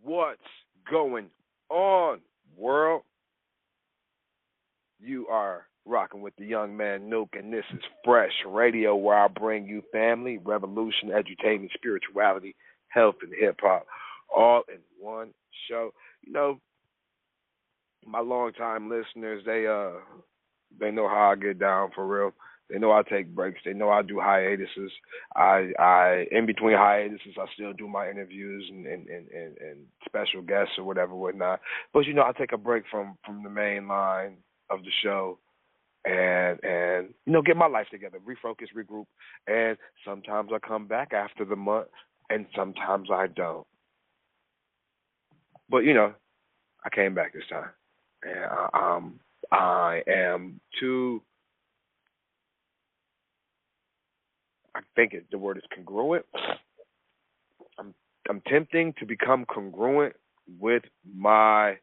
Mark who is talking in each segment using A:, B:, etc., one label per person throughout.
A: What's going on, world? You are rocking with the young man Nuke, and this is Fresh Radio, where I bring you family, revolution, edutainment, spirituality, health, and hip hop, all in one show. You know, my longtime listeners, they know how I get down for real. They know I take breaks. They know I do hiatuses. I in between hiatuses, I still do my interviews and special guests or whatnot. But you know, I take a break from the main line of the show and you know, get my life together, refocus, regroup, and sometimes I come back after the month, and sometimes I don't. But you know, I came back this time, and I am too. I think the word is congruent. I'm tempting to become congruent with my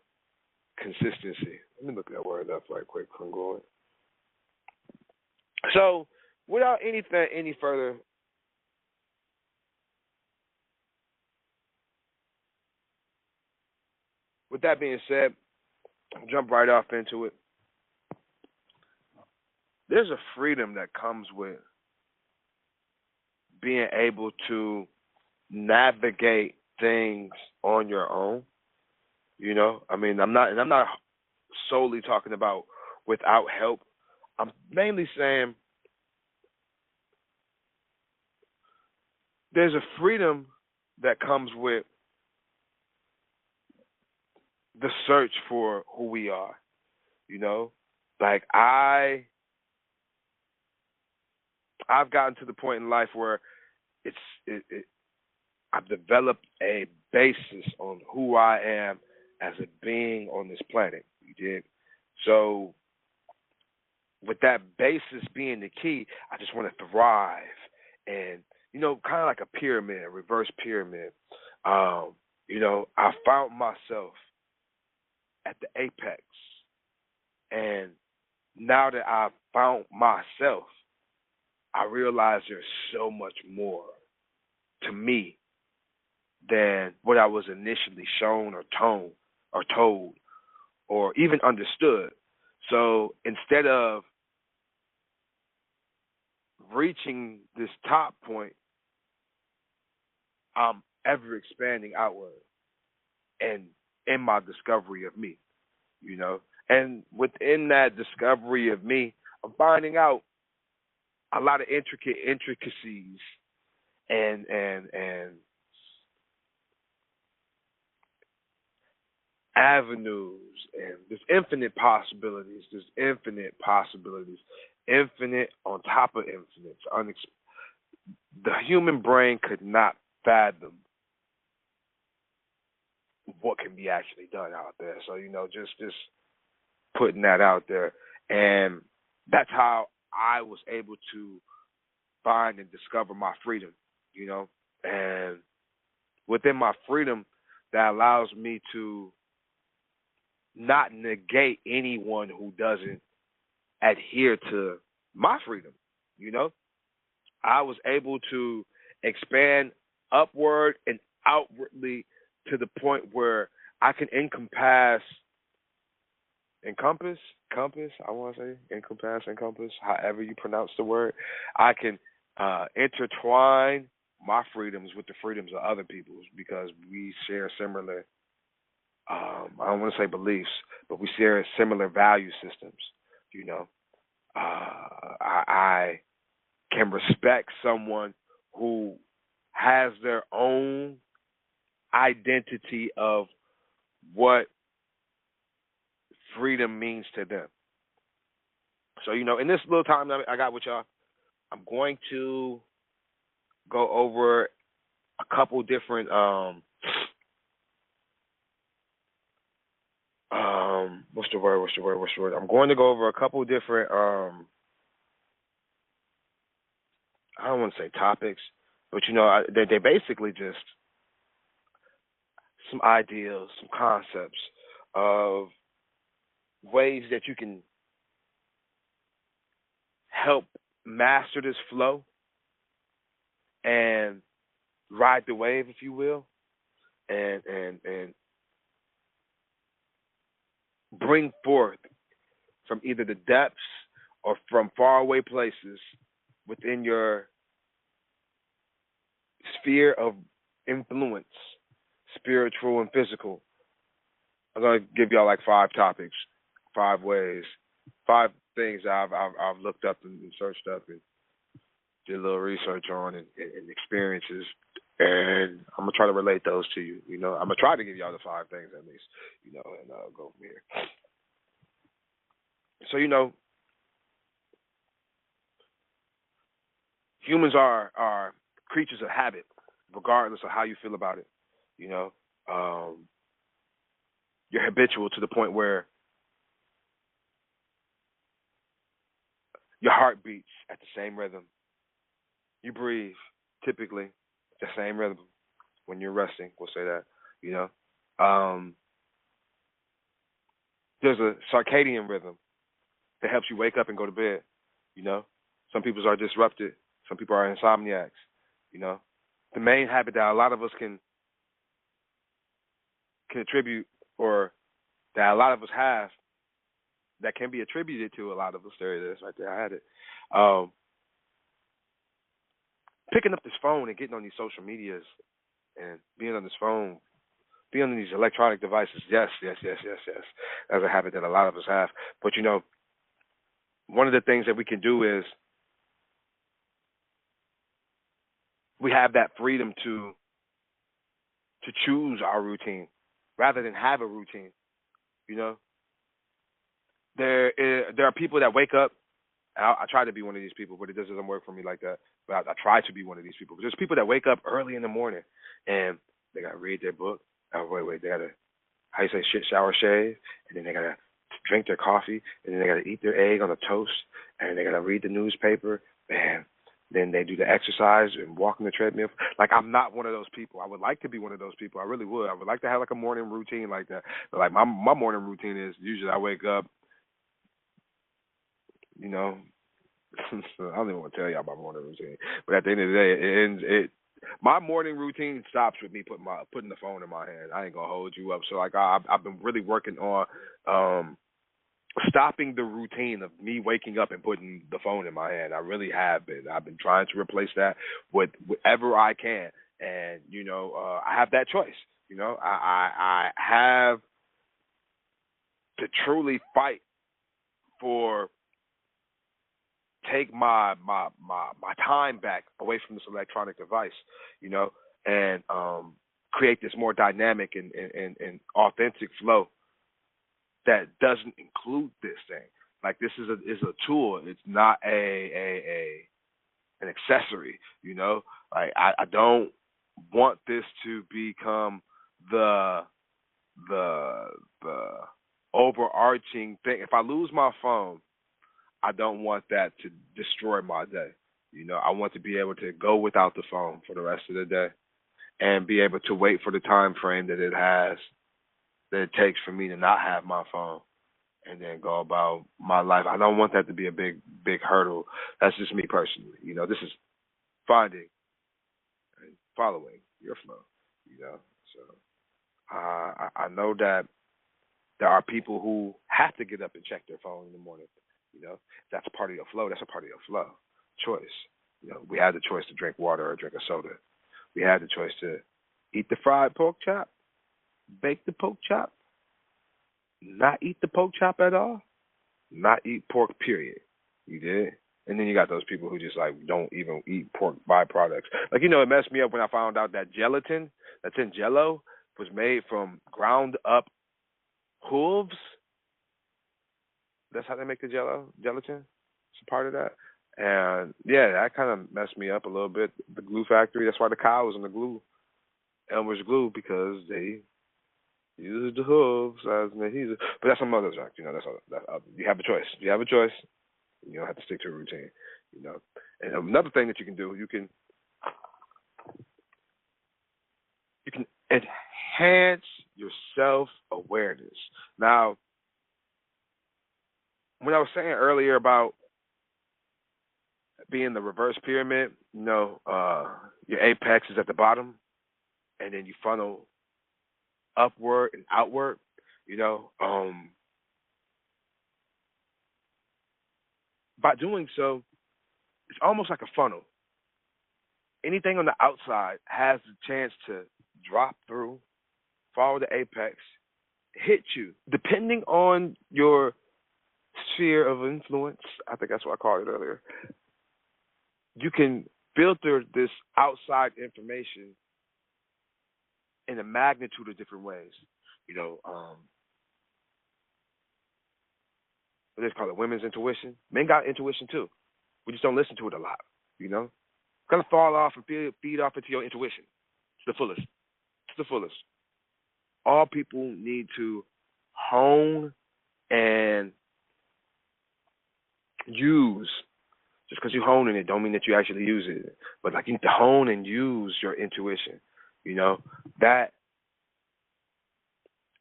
A: consistency. Let me look that word up right quick. Congruent. So, without any further, with that being said, I'll jump right off into it. There's a freedom that comes with being able to navigate things on your own. You know, I mean, I'm not solely talking about without help. I'm mainly saying there's a freedom that comes with the search for who we are. You know, like I've gotten to the point in life where I've developed a basis on who I am as a being on this planet. You dig? So with that basis being the key, I just want to thrive, and you know, kind of like a pyramid, a reverse pyramid. You know, I found myself at the apex, and now that I've found myself, I realize there's so much more to me than what I was initially shown or told or even understood. So instead of reaching this top point, I'm ever expanding outward and in my discovery of me, you know. And within that discovery of me, I'm finding out a lot of intricacies and avenues, and there's infinite possibilities. Infinite on top of infinite. The human brain could not fathom what can be actually done out there. So, you know, just putting that out there. And that's how I was able to find and discover my freedom, you know. And within my freedom, that allows me to not negate anyone who doesn't adhere to my freedom, you know. I was able to expand upward and outwardly to the point where I can encompass, however you pronounce the word. I can intertwine my freedoms with the freedoms of other people's, because we share similar, I don't want to say beliefs, but we share similar value systems, you know. I can respect someone who has their own identity of what freedom means to them. So, you know, in this little time that I got with y'all, I'm going to go over a couple different what's the word? I'm going to go over a couple different I don't want to say topics, but you know, they basically just some ideas, some concepts of ways that you can help master this flow and ride the wave, if you will. and bring forth from either the depths or from faraway places within your sphere of influence, spiritual and physical. I'm gonna give y'all like 5 topics, 5 ways, 5 things I've looked up and searched up and did a little research on and experiences, and I'm gonna try to relate those to you. You know, I'm gonna try to give y'all the 5 things at least. You know, and go from here. So you know, humans are creatures of habit, regardless of how you feel about it. You know, you're habitual to the point where your heart beats at the same rhythm. You breathe typically the same rhythm when you're resting. We'll say that. You know, there's a circadian rhythm that helps you wake up and go to bed. You know, some people are disrupted. Some people are insomniacs. You know, the main habit that a lot of us can attribute, or that a lot of us have, that can be attributed to a lot of us. There it is, right there. I had it. Picking up this phone and getting on these social medias and being on this phone, being on these electronic devices. Yes. That's a habit that a lot of us have. But you know, one of the things that we can do is we have that freedom to choose our routine rather than have a routine. You know, there are people that wake up. I try to be one of these people, but it doesn't work for me like that. But I try to be one of these people. But there's people that wake up early in the morning and they gotta read their book. Oh wait, they gotta, how you say, shit, shower, shave, and then they gotta drink their coffee, and then they gotta eat their egg on a toast, and they gotta read the newspaper, and then they do the exercise and walk on the treadmill. Like, I'm not one of those people. I would like to be one of those people. I really would. I would like to have like a morning routine like that. But like my morning routine is usually I wake up, you know, I don't even want to tell y'all my morning routine. But at the end of the day, my morning routine stops with me putting the phone in my hand. I ain't gonna hold you up. So like I've been really working on stopping the routine of me waking up and putting the phone in my hand. I really have been. I've been trying to replace that with whatever I can. And you know, I have that choice. You know, I have to truly fight for take my time back away from this electronic device, you know, and create this more dynamic and authentic flow that doesn't include this thing. Like, this is a tool. It's not an accessory, you know. Like, I don't want this to become the overarching thing. If I lose my phone, I don't want that to destroy my day. You know, I want to be able to go without the phone for the rest of the day and be able to wait for the time frame that it takes for me to not have my phone and then go about my life. I don't want that to be a big hurdle. That's just me personally. You know, this is finding and following your flow, you know. So I know that there are people who have to get up and check their phone in the morning. You know, that's a part of your flow. That's a part of your flow. Choice. You know, we had the choice to drink water or drink a soda. We had the choice to eat the fried pork chop, bake the pork chop, not eat the pork chop at all, not eat pork, period. You did? And then you got those people who just, like, don't even eat pork byproducts. Like, you know, it messed me up when I found out that gelatin that's in Jell-O was made from ground up hooves. That's how they make the gelatin. It's a part of that. And, yeah, that kind of messed me up a little bit. The glue factory, that's why the cow was in the glue, Elmer's glue, because they used the hooves as an adhesive. But that's some other fact, you know. You have a choice. You have a choice. You don't have to stick to a routine, you know. And another thing that you can do, you can enhance your self-awareness. Now, when I was saying earlier about being the reverse pyramid, you know, your apex is at the bottom, and then you funnel upward and outward, by doing so, it's almost like a funnel. Anything on the outside has the chance to drop through, follow the apex, hit you, depending on your sphere of influence. I think that's what I called it earlier. You can filter this outside information in a magnitude of different ways. Let's call it women's intuition. Men got intuition too. We just don't listen to it a lot. Kind of fall off and feed off into your intuition. It's the fullest. It's the fullest. All people need to hone and use. Just because you hone in it don't mean that you actually use it. But you need to hone and use your intuition. That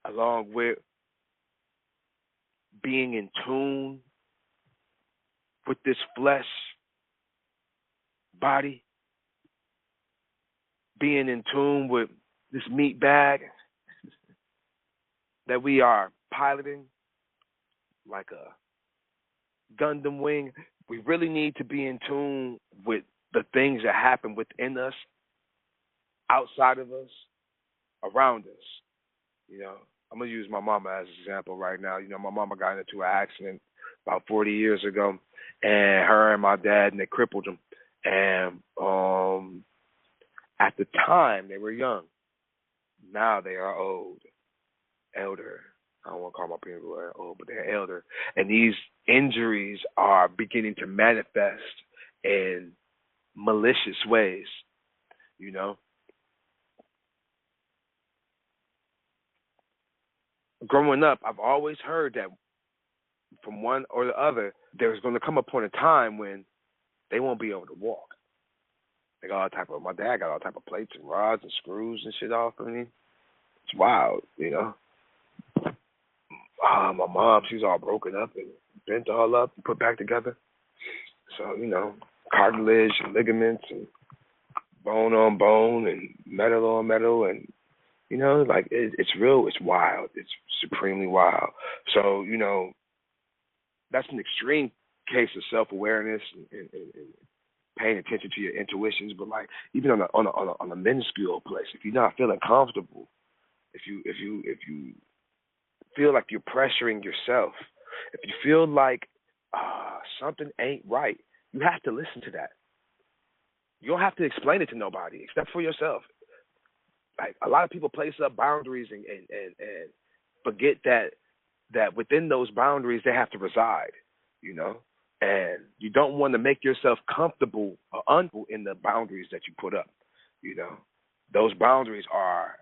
A: along with being in tune with this flesh body, being in tune with this meat bag that we are piloting like a Gundam wing. We really need to be in tune with the things that happen within us, outside of us, around us. I'm going to use my mama as an example right now. My mama got into an accident about 40 years ago, and her and my dad, and they crippled them. And at the time, they were young. Now they are old, elder. I don't want to call my people old, but they're elder. And these injuries are beginning to manifest in malicious ways, Growing up, I've always heard that from one or the other, there's going to come a point in time when they won't be able to walk. They got my dad got all type of plates and rods and screws and shit off of me. It's wild, My mom, she's all broken up and bent all up and put back together. So, cartilage and ligaments and bone on bone and metal on metal and, it's real, it's wild. It's supremely wild. So, that's an extreme case of self-awareness and paying attention to your intuitions. But even on a minuscule place, if you're not feeling comfortable, if you feel like you're pressuring yourself, if you feel like something ain't right, you have to listen to that. You don't have to explain it to nobody except for yourself. A lot of people place up boundaries and forget that within those boundaries they have to reside, and you don't want to make yourself comfortable or uncomfortable in the boundaries that you put up. Those boundaries are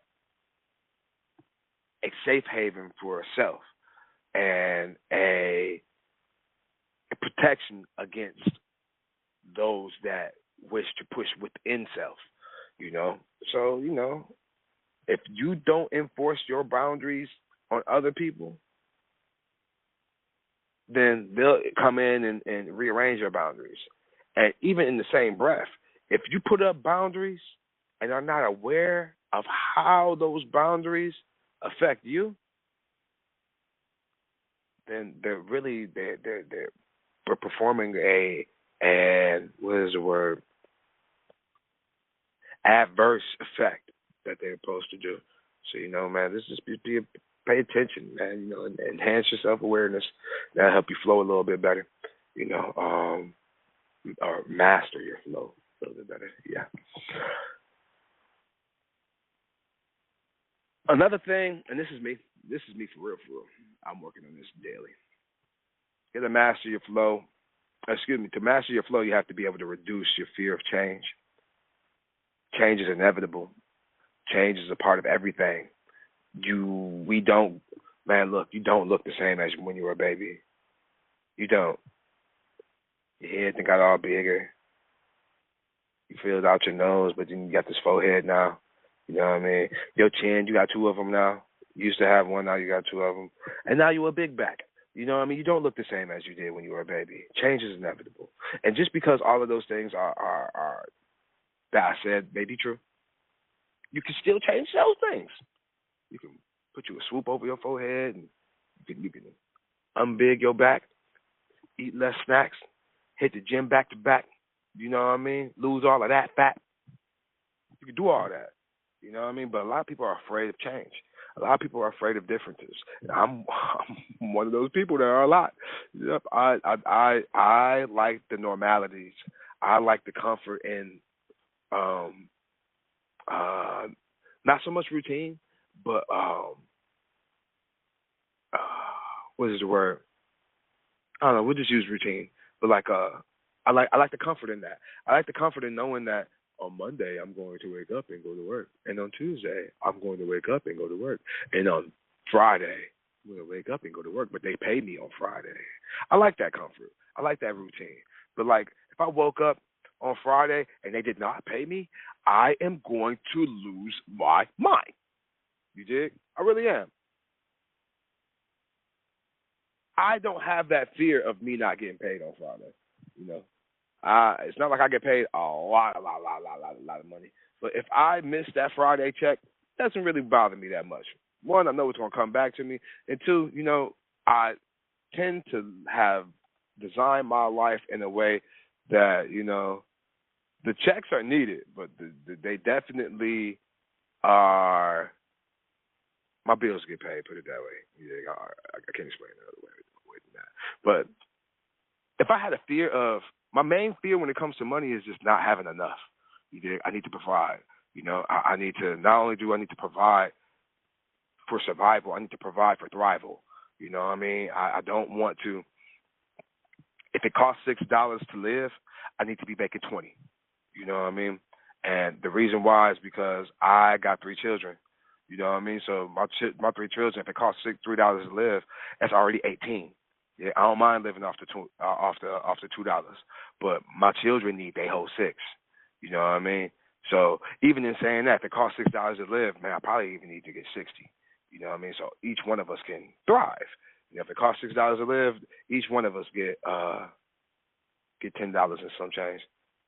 A: a safe haven for a self and a protection against those that wish to push within self, So, if you don't enforce your boundaries on other people, then they'll come in and rearrange your boundaries. And even in the same breath, if you put up boundaries and are not aware of how those boundaries affect you, then they're performing adverse effect that they're supposed to do. So, man, this is pay attention, man, and enhance your self-awareness. That'll help you flow a little bit better, or master your flow a little bit better, yeah. Another thing, and this is me for real. I'm working on this daily. To master your flow, to master your flow, you have to be able to reduce your fear of change. Change is inevitable. Change is a part of everything. You don't look the same as when you were a baby. You don't. Your head got all bigger. You filled out your nose, but then you got this forehead now. You know what I mean? Your chin, you got two of them now. You used to have one, now you got two of them. And now you're a big back. You know what I mean? You don't look the same as you did when you were a baby. Change is inevitable. And just because all of those things are that I said may be true, you can still change those things. You can put you a swoop over your forehead, and you can unbig your back, eat less snacks, hit the gym back to back. You know what I mean? Lose all of that fat. You can do all that. You know what I mean? But a lot of people are afraid of change. A lot of people are afraid of differences. And I'm one of those people. There are a lot. Yep. I like the normalities. I like the comfort in not so much routine, but what is the word? I don't know. We'll just use routine. But like I like the comfort in that. I like the comfort in knowing that on Monday I'm going to wake up and go to work, and on Tuesday I'm going to wake up and go to work, and on Friday I'm going to wake up and go to work. But they pay me on Friday. I like that comfort. I like that routine. But like if I woke up on Friday and they did not pay me, I am going to lose my mind. You dig? I really am. I don't have that fear of me not getting paid on Friday. You know, it's not like I get paid a lot of money. But if I miss that Friday check, it doesn't really bother me that much. One, I know it's going to come back to me. And two, you know, I tend to have designed my life in a way that, you know, the checks are needed, but they definitely are. My bills get paid, put it that way. Yeah, I can't explain it another way than that. But if I had a fear of, my main fear when it comes to money is just not having enough. I need to provide. You know, I need to, not only do I need to provide for survival, I need to provide for thrival. You know what I mean? I don't want to, if it costs $6 to live, I need to be making 20. You know what I mean? And the reason why is because I got 3 children. You know what I mean? So my 3 children, if it costs $3 to live, that's already 18. Yeah, I don't mind living off the $2, but my children need their whole 6. You know what I mean? So even in saying that, if it costs $6 to live, man, I probably even need to get 60. You know what I mean? So each one of us can thrive. You know, if it costs $6 to live, each one of us get $10 and some change.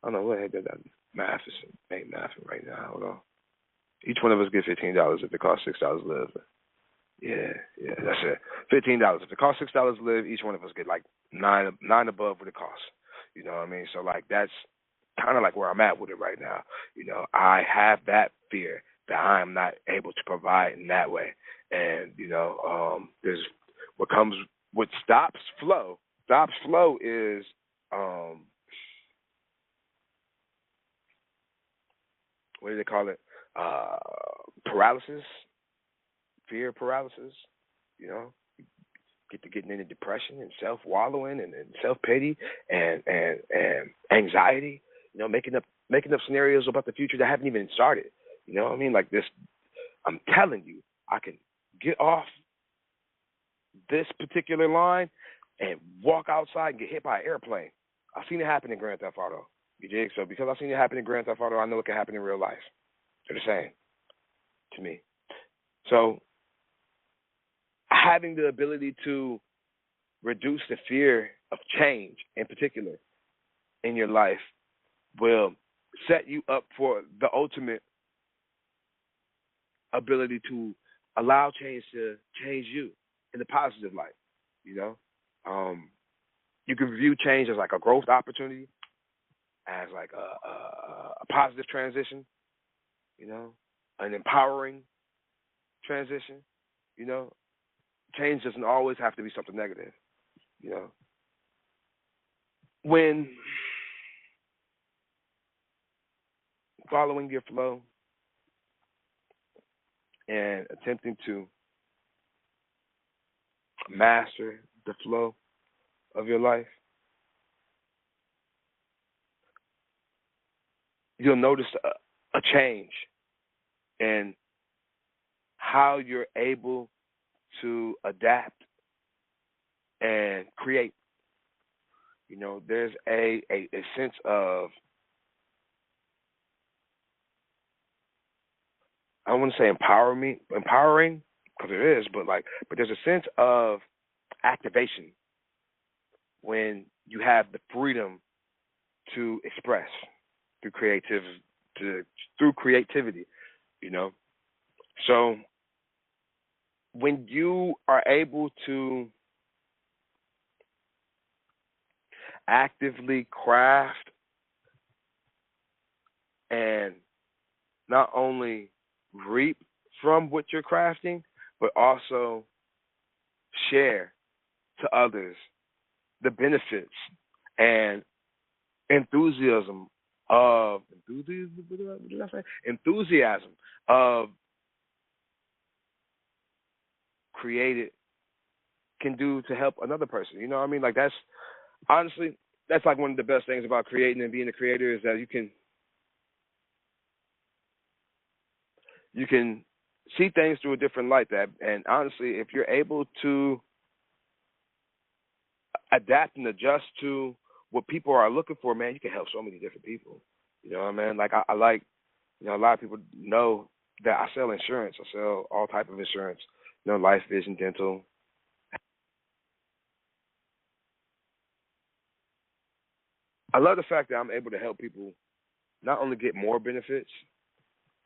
A: I don't know what the heck that math is. Ain't mathing right now. Hold on. Each one of us get $15 if it costs $6 to live. Yeah, that's it. $15. If it costs $6 to live, each one of us get like nine above what it costs. You know what I mean? So like that's kind of like where I'm at with it right now. You know, I have that fear that I am not able to provide in that way, and you know, there's what stops flow. Stops flow is what do they call it? Paralysis. Fear paralysis, you know, get to getting into depression and self-wallowing and self-pity and anxiety, you know, making up scenarios about the future that haven't even started. You know what I mean? Like this, I'm telling you, I can get off this particular line and walk outside and get hit by an airplane. I've seen it happen in Grand Theft Auto. You dig? So because I've seen it happen in Grand Theft Auto, I know it can happen in real life. They're the same to me. So having the ability to reduce the fear of change in particular in your life will set you up for the ultimate ability to allow change to change you in a positive light. You know, you can view change as like a growth opportunity, as like a positive transition, you know, an empowering transition. You know, change doesn't always have to be something negative. You know, when following your flow and attempting to master the flow of your life, you'll notice a change in how you're able to adapt and create. You know, there's a sense of, I don't want to say empowering, because it is, but there's a sense of activation when you have the freedom to express through creativity, you know. So when you are able to actively craft and not only reap from what you're crafting, but also share to others the benefits and enthusiasm of enthusiasm of created can do to help another person. You know what I mean? Like that's honestly that's like one of the best things about creating and being a creator is that you can see things through a different light. That and honestly, if you're able to adapt and adjust to what people are looking for, man, you can help so many different people. You know what I mean? Like I like, you know, a lot of people know that I sell insurance. I sell all type of insurance. You know, life, vision, dental. I love the fact that I'm able to help people not only get more benefits,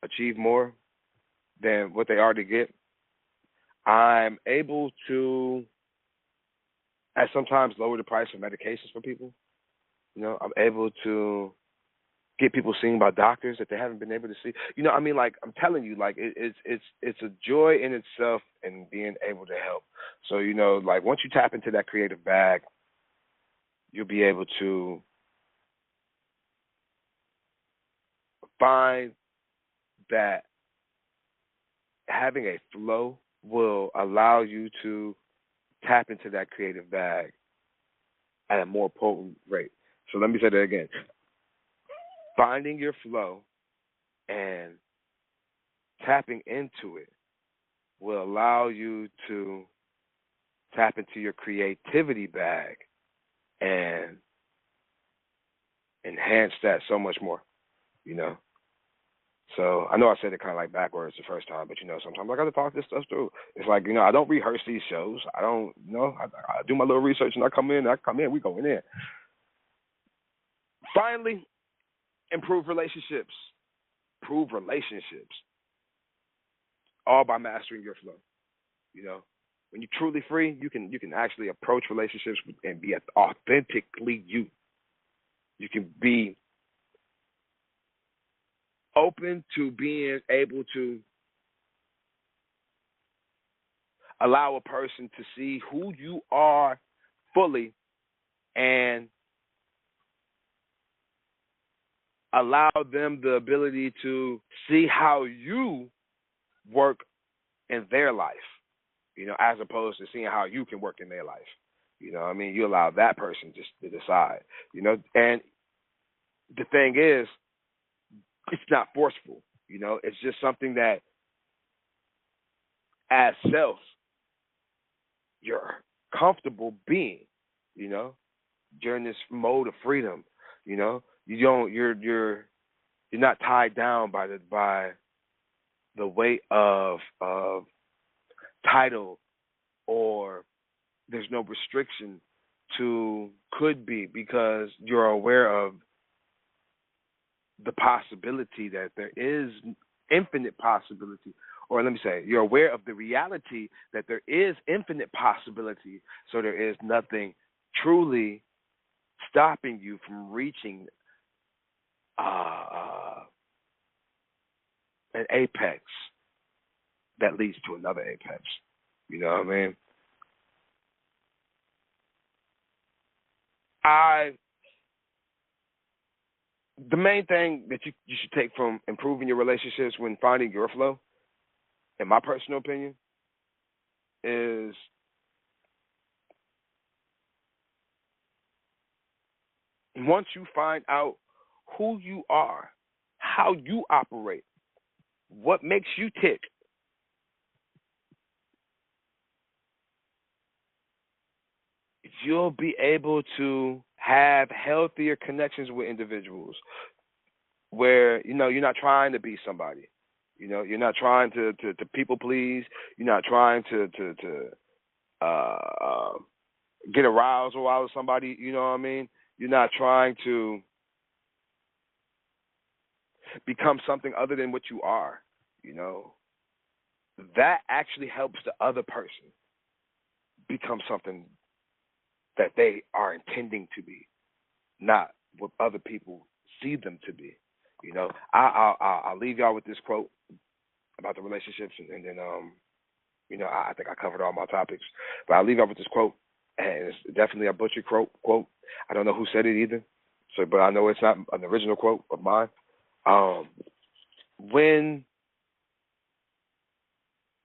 A: achieve more than what they already get. I'm able to, at sometimes, lower the price of medications for people. You know, I'm able to get people seen by doctors that they haven't been able to see. You know, I mean, like I'm telling you, like it's a joy in itself in being able to help. So you know, like once you tap into that creative bag, you'll be able to find that having a flow will allow you to tap into that creative bag at a more potent rate. So let me say that again. Finding your flow and tapping into it will allow you to tap into your creativity bag and enhance that so much more, you know. So I know I said it kind of like backwards the first time, but, you know, sometimes I got to talk this stuff through. It's like, you know, I don't rehearse these shows. I don't, you know, I do my little research and I come in, we going in. Finally, improve relationships. Improve relationships. All by mastering your flow. You know, when you're truly free, you can actually approach relationships and be authentically you. You can be open to being able to allow a person to see who you are fully and allow them the ability to see how you work in their life, you know, as opposed to seeing how you can work in their life. You know what I mean? You allow that person just to decide, you know, and the thing is, it's not forceful, you know, it's just something that as self, you're comfortable being, you know, during this mode of freedom, you know, you're not tied down by the weight of title, or there's no restriction to could be, because you're aware of the possibility that there is infinite possibility, or let me say, you're aware of the reality that there is infinite possibility, so there is nothing truly stopping you from reaching an apex that leads to another apex. You know what I mean? The main thing that you should take from improving your relationships when finding your flow, in my personal opinion, is once you find out who you are, how you operate, what makes you tick, you'll be able to have healthier connections with individuals where, you know, you're not trying to be somebody. You know, you're not trying to people please. You're not trying to get aroused while somebody, you know what I mean? You're not trying to become something other than what you are, you know. that actually helps the other person become something that they are intending to be, not what other people see them to be. You know, I'll leave y'all with this quote about the relationships, and then you know, I think I covered all my topics, but I'll leave y'all with this quote, and it's definitely a butchered quote. I don't know who said it either, so but I know it's not an original quote of mine. When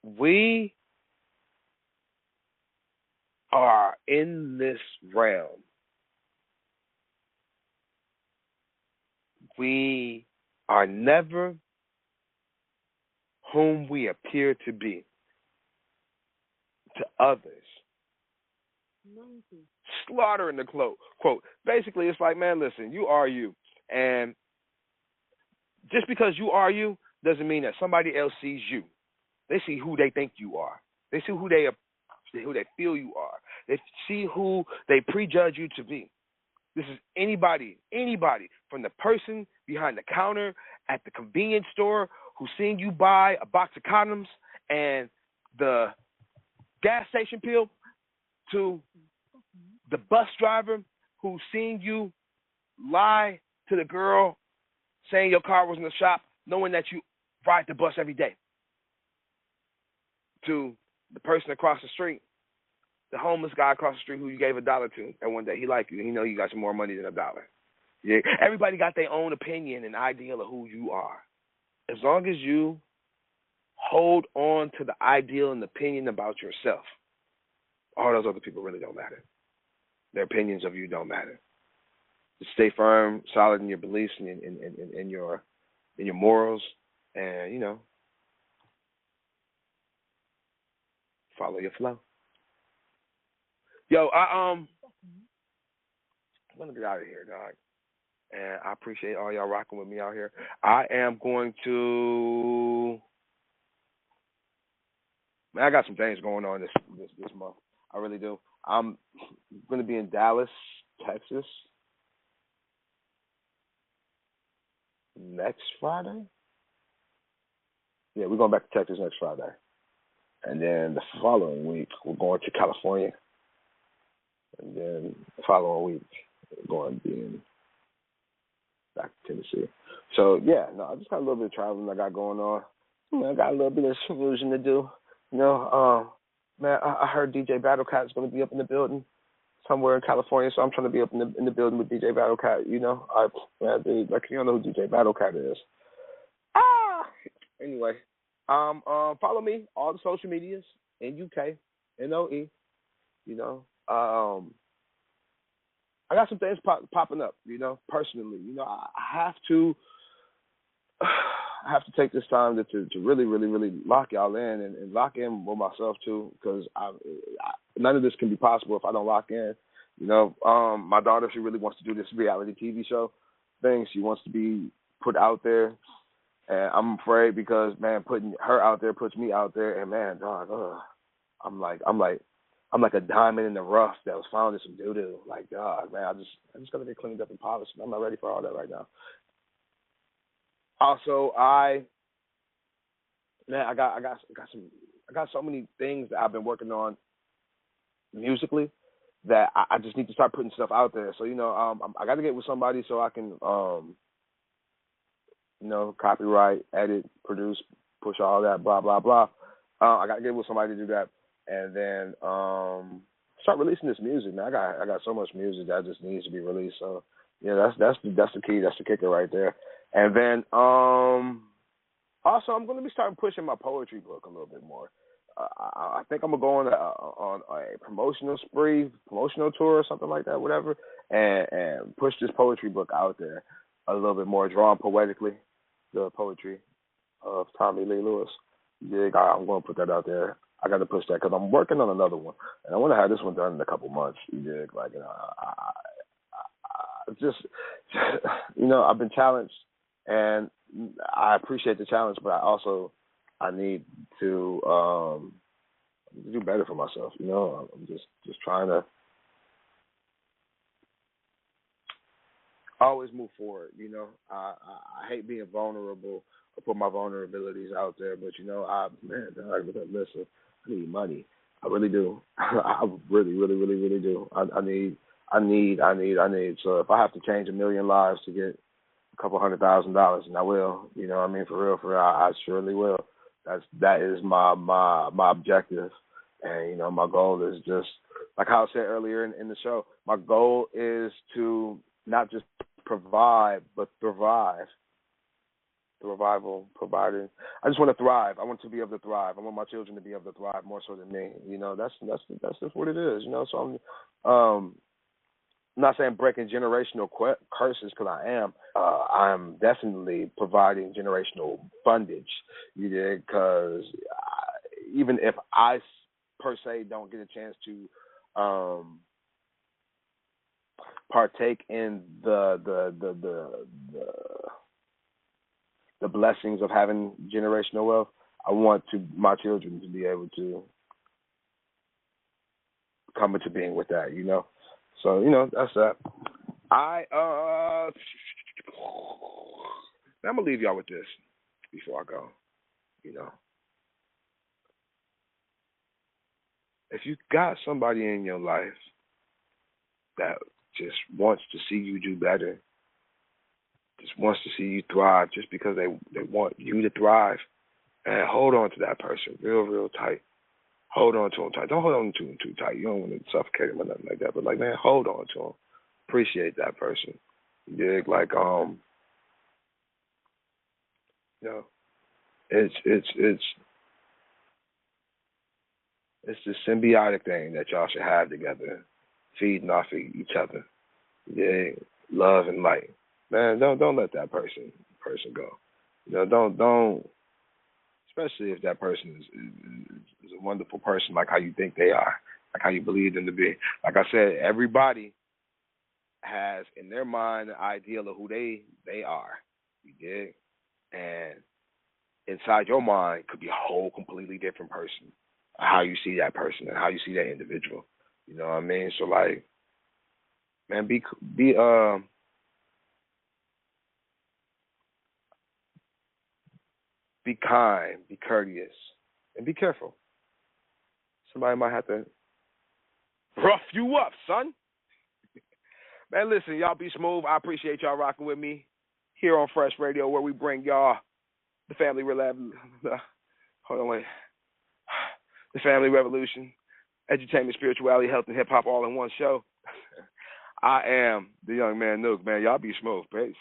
A: we are in this realm, we are never whom we appear to be to others. Slaughtering the quote. Basically, it's like, man, listen, you are you. And just because you are you doesn't mean that somebody else sees you. They see who they think you are. They see who they feel you are. They see who they prejudge you to be. This is anybody, from the person behind the counter at the convenience store who's seeing you buy a box of condoms and the gas station pill, to the bus driver who's seeing you lie to the girl saying your car was in the shop, knowing that you ride the bus every day, to the person across the street, the homeless guy across the street who you gave $1 to, and one day he liked you and he know you got some more money than $1. Yeah, everybody got their own opinion and ideal of who you are. As long as you hold on to the ideal and opinion about yourself, all those other people really don't matter. Their opinions of you don't matter. Just stay firm, solid in your beliefs and in your morals, and you know, follow your flow. Yo, I'm gonna get out of here, dog. And I appreciate all y'all rocking with me out here. I am going to, man, I got some things going on this month. I really do. I'm going to be in Dallas, Texas next Friday. Yeah, we're going back to Texas next Friday. And then the following week, we're going to California. And then the following week, we're going to be back to Tennessee. So, yeah, no, I just got a little bit of traveling I got going on. You know, I got a little bit of schmoozing to do. You know, man, I heard DJ Battlecat is going to be up in the building somewhere in California, so I'm trying to be up in the building with DJ Battlecat. You know, dude, like, you don't know who DJ Battlecat is. Anyway, follow me all the social medias NUK NOE. You know, I got some things popping up. You know, personally, you know, I have to take this time to really, really, really lock y'all in and lock in with myself too, because none of this can be possible if I don't lock in. You know, my daughter, she really wants to do this reality TV show thing. She wants to be put out there, and I'm afraid because, man, putting her out there puts me out there, and man, dog, I'm like a diamond in the rough that was found in some doo doo. Like, God, man, I just gotta get cleaned up and polished. I'm not ready for all that right now. Also, I got so many things that I've been working on musically that I just need to start putting stuff out there. So, you know, I got to get with somebody so I can, you know, copyright, edit, produce, push all that, blah, blah, blah. I got to get with somebody to do that, and then start releasing this music, man. I got so much music that just needs to be released. So, yeah, that's the key. That's the kicker right there. And then also I'm going to be starting pushing my poetry book a little bit more. I think I'm going to go on a promotional tour or something like that, whatever, and push this poetry book out there a little bit more, drawn poetically, the poetry of Tommy Lee Lewis. I'm going to put that out there. I got to push that because I'm working on another one, and I want to have this one done in a couple months. Like, you know, I just, you know, I've been challenged, and I appreciate the challenge, but I need to do better for myself. You know, I'm just trying to. always move forward. You know, I hate being vulnerable or put my vulnerabilities out there, but you know, listen, I need money. I really do. I really, really, really, really do. I need. So if I have to change a million lives to get a couple $100,000, and I will. You know what I mean? For real, I surely will. That is my objective, and you know, my goal is just like how I said earlier in the show. My goal is to not just provide, but thrive. Providing. I just want to thrive. I want to be able to thrive. I want my children to be able to thrive more so than me. You know, that's just what it is. You know, so I'm not saying breaking generational curses because I am. I'm definitely providing generational bondage. You did, because even if I per se don't get a chance to partake in the blessings of having generational wealth, I want my children to be able to come into being with that, you know. So, you know, that's that. I'm gonna leave y'all with this before I go. You know, if you got somebody in your life that just wants to see you do better, just wants to see you thrive just because they want you to thrive, and hold on to that person real tight. Hold on to him tight. Don't hold on to him too tight. You don't want to suffocate him or nothing like that. But like, man, hold on to him. Appreciate that person. You dig? Like, you know, it's this symbiotic thing that y'all should have together, feeding off of each other. You dig? Love and light. Man, don't let that person go. You know, don't. Especially if that person is a wonderful person, like how you think they are, like how you believe them to be. Like I said, everybody has in their mind an ideal of who they are. You dig? And inside your mind could be a whole completely different person. How you see that person and how you see that individual. You know what I mean? So like, man, be kind, be courteous, and be careful. Somebody might have to rough you up, son. Man, listen, y'all be smooth. I appreciate y'all rocking with me here on Fresh Radio, where we bring y'all the family the family revolution, entertainment, spirituality, health, and hip hop all in one show. I am the young man Nuke, man. Y'all be smooth, peace.